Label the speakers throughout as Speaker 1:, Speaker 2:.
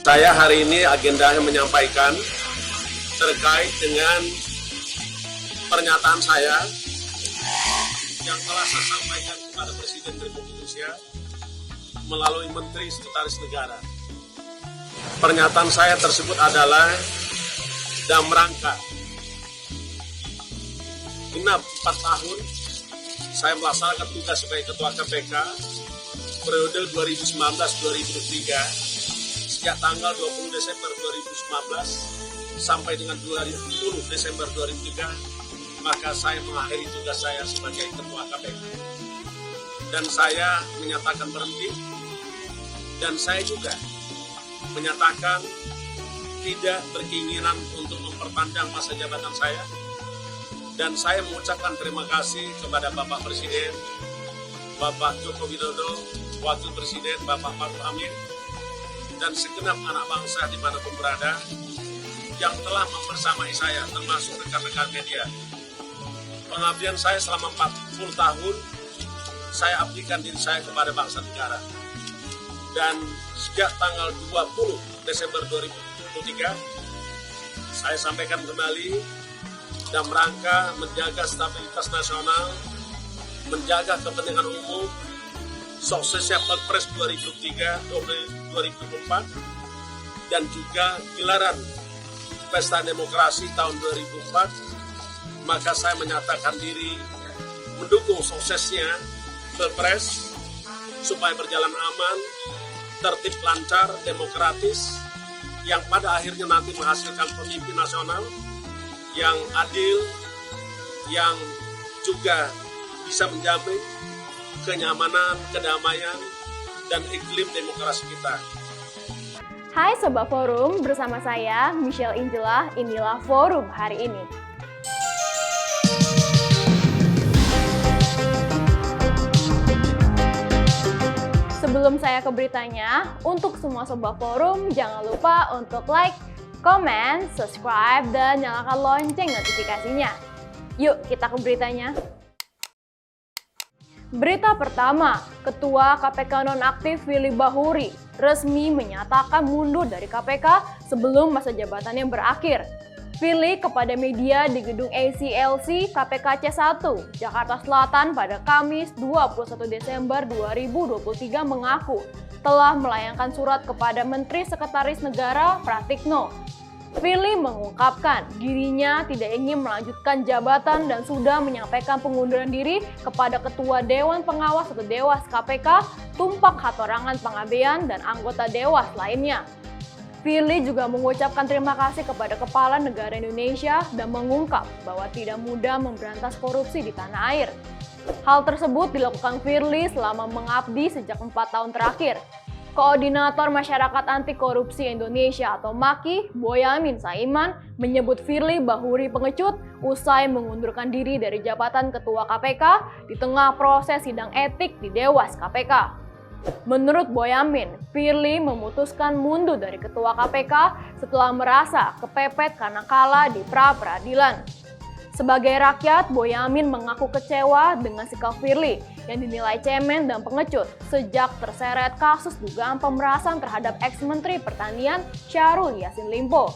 Speaker 1: Saya hari ini agendanya menyampaikan terkait dengan pernyataan saya yang telah saya sampaikan kepada Presiden Republik Indonesia melalui Menteri Sekretaris Negara. Pernyataan saya tersebut adalah dalam rangka genap 4 tahun saya melaksanakan tugas sebagai Ketua KPK periode 2019-2023 sejak tanggal 20 Desember 2019 sampai dengan 20 Desember 2003, maka saya mengakhiri tugas saya sebagai Ketua KPK. Dan saya menyatakan berhenti, dan saya juga menyatakan tidak berkeinginan untuk memperpanjang masa jabatan saya. Dan saya mengucapkan terima kasih kepada Bapak Presiden, Bapak Joko Widodo, Wakil Presiden Bapak Maruf Amin, dan segenap anak bangsa dimanapun berada yang telah membersamai saya, termasuk rekan-rekan media. Pengabdian saya selama 40 tahun, saya abdikan diri saya kepada bangsa negara. Dan sejak tanggal 20 Desember 2023, saya sampaikan kembali dalam rangka menjaga stabilitas nasional, menjaga kepentingan umum, suksesnya Pilpres 2024, dan juga gelaran Pesta Demokrasi tahun 2004, maka saya menyatakan diri mendukung suksesnya Pilpres supaya berjalan aman, tertib, lancar, demokratis, yang pada akhirnya nanti menghasilkan pemimpin nasional yang adil, yang juga bisa menjamin kenyamanan, kedamaian, dan iklim demokrasi kita.
Speaker 2: Hai Sobat Forum, bersama saya Michelle Ingela, inilah Forum hari ini. Sebelum saya ke beritanya, untuk semua Sobat Forum jangan lupa untuk like, comment, subscribe, dan nyalakan lonceng notifikasinya. Yuk kita ke beritanya. Berita pertama, Ketua KPK nonaktif Firly Bahuri resmi menyatakan mundur dari KPK sebelum masa jabatannya berakhir. Firly kepada media di gedung ACLC KPK C1, Jakarta Selatan pada Kamis 21 Desember 2023 mengaku telah melayangkan surat kepada Menteri Sekretaris Negara Pratikno. Firly mengungkapkan dirinya tidak ingin melanjutkan jabatan dan sudah menyampaikan pengunduran diri kepada Ketua Dewan Pengawas atau Dewas KPK, Tumpak Hatorangan Panggabean, dan anggota Dewas lainnya. Firly juga mengucapkan terima kasih kepada Kepala Negara Indonesia dan mengungkap bahwa tidak mudah memberantas korupsi di tanah air. Hal tersebut dilakukan Firly selama mengabdi sejak 4 tahun terakhir. Koordinator Masyarakat Anti Korupsi Indonesia atau MAKI, Boyamin Saiman, menyebut Firly Bahuri pengecut usai mengundurkan diri dari jabatan Ketua KPK di tengah proses sidang etik di Dewas KPK. Menurut Boyamin, Firly memutuskan mundur dari Ketua KPK setelah merasa kepepet karena kalah di pra-peradilan. Sebagai rakyat, Boyamin mengaku kecewa dengan sikap Firly yang dinilai cemen dan pengecut sejak terseret kasus dugaan pemerasan terhadap ex-Menteri Pertanian Syahrul Yassin Limpo.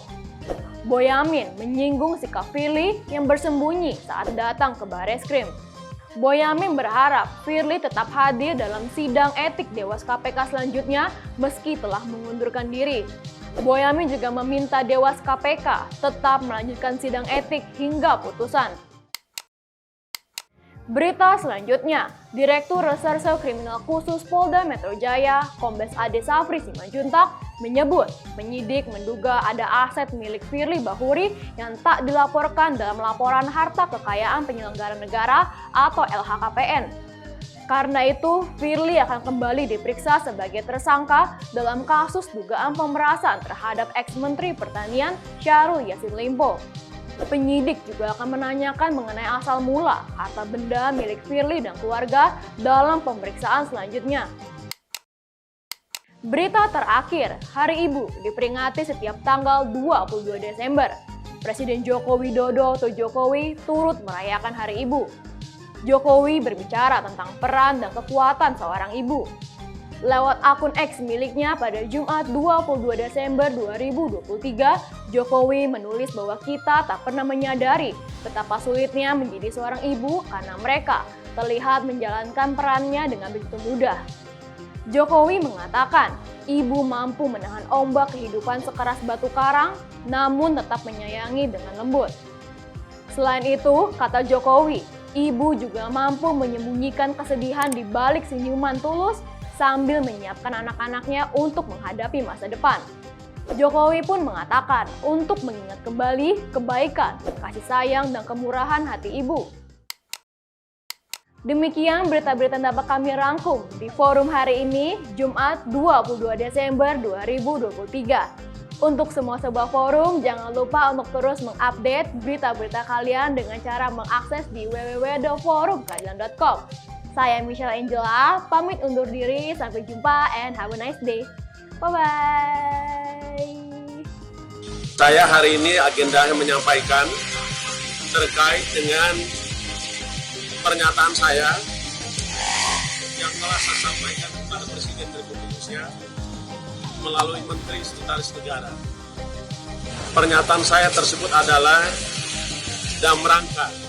Speaker 2: Boyamin menyinggung sikap Firly yang bersembunyi saat datang ke Bareskrim. Boyamin berharap Firly tetap hadir dalam sidang etik Dewas KPK selanjutnya meski telah mengundurkan diri. Boyamin juga meminta Dewas KPK tetap melanjutkan sidang etik hingga putusan. Berita selanjutnya, Direktur Reserse Kriminal Khusus Polda Metro Jaya, Kombes Ade Safri Simanjuntak, menyebut penyidik menduga ada aset milik Firly Bahuri yang tak dilaporkan dalam laporan harta kekayaan penyelenggara negara atau LHKPN. Karena itu, Firly akan kembali diperiksa sebagai tersangka dalam kasus dugaan pemerasan terhadap ex-Menteri Pertanian Syahrul Yassin Limpo. Penyidik juga akan menanyakan mengenai asal mula harta benda milik Firly dan keluarga dalam pemeriksaan selanjutnya. Berita terakhir, Hari Ibu diperingati setiap tanggal 22 Desember. Presiden Joko Widodo atau Jokowi turut merayakan Hari Ibu. Jokowi berbicara tentang peran dan kekuatan seorang ibu. Lewat akun X miliknya pada Jumat 22 Desember 2023, Jokowi menulis bahwa kita tak pernah menyadari betapa sulitnya menjadi seorang ibu karena mereka terlihat menjalankan perannya dengan begitu mudah. Jokowi mengatakan, ibu mampu menahan ombak kehidupan sekeras batu karang, namun tetap menyayangi dengan lembut. Selain itu, kata Jokowi, ibu juga mampu menyembunyikan kesedihan di balik senyuman tulus sambil menyiapkan anak-anaknya untuk menghadapi masa depan. Jokowi pun mengatakan untuk mengingat kembali kebaikan, kasih sayang, dan kemurahan hati ibu. Demikian berita-berita yang dapat kami rangkum di forum hari ini, Jumat 22 Desember 2023. Untuk semua sobat forum, jangan lupa untuk terus mengupdate berita-berita kalian dengan cara mengakses di www.forumkeadilan.com. Saya Michelle Angela, pamit undur diri, sampai jumpa and have a nice day. Bye-bye.
Speaker 1: Saya hari ini agendanya menyampaikan terkait dengan pernyataan saya yang telah saya sampaikan kepada Presiden Republik Indonesia melalui Menteri Sekretaris Negara. Pernyataan saya tersebut adalah dalam rangka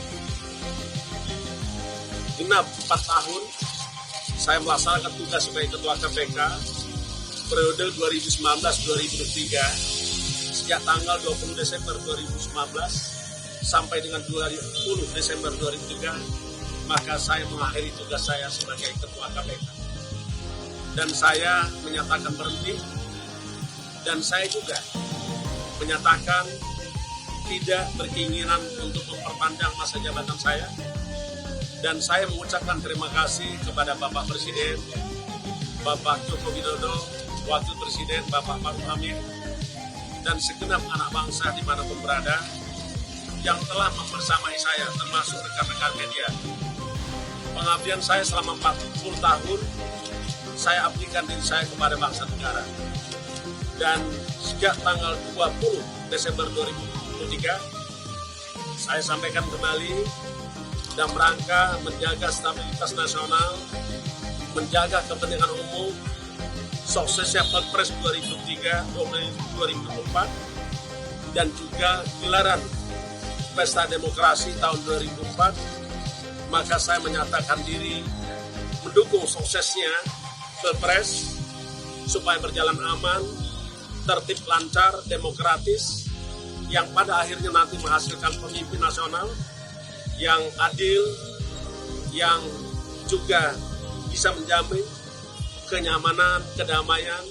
Speaker 1: genap 4 tahun saya melaksanakan tugas sebagai Ketua KPK periode 2019-2023 sejak tanggal 20 Desember 2019 sampai dengan 20 Desember 2003, maka saya mengakhiri tugas saya sebagai Ketua KPK. Dan saya menyatakan berhenti, dan saya juga menyatakan tidak berkeinginan untuk memperpanjang masa jabatan saya. Dan saya mengucapkan terima kasih kepada Bapak Presiden, Bapak Joko Widodo, Wakil Presiden Bapak Ma'ruf Amin, dan segenap anak bangsa dimanapun berada yang telah membersamai saya, termasuk rekan-rekan media. Pengabdian saya selama 40 tahun, saya abdikan diri saya kepada bangsa negara. Dan sejak tanggal 20 Desember 2023, saya sampaikan kembali dalam rangka menjaga stabilitas nasional, menjaga kepentingan umum, suksesnya Pilpres 2003-2024, dan juga gelaran Pesta Demokrasi tahun 2004, maka saya menyatakan diri mendukung suksesnya Pilpres supaya berjalan aman, tertib, lancar, demokratis, yang pada akhirnya nanti menghasilkan pemimpin nasional yang adil, yang juga bisa menjamin kenyamanan, kedamaian,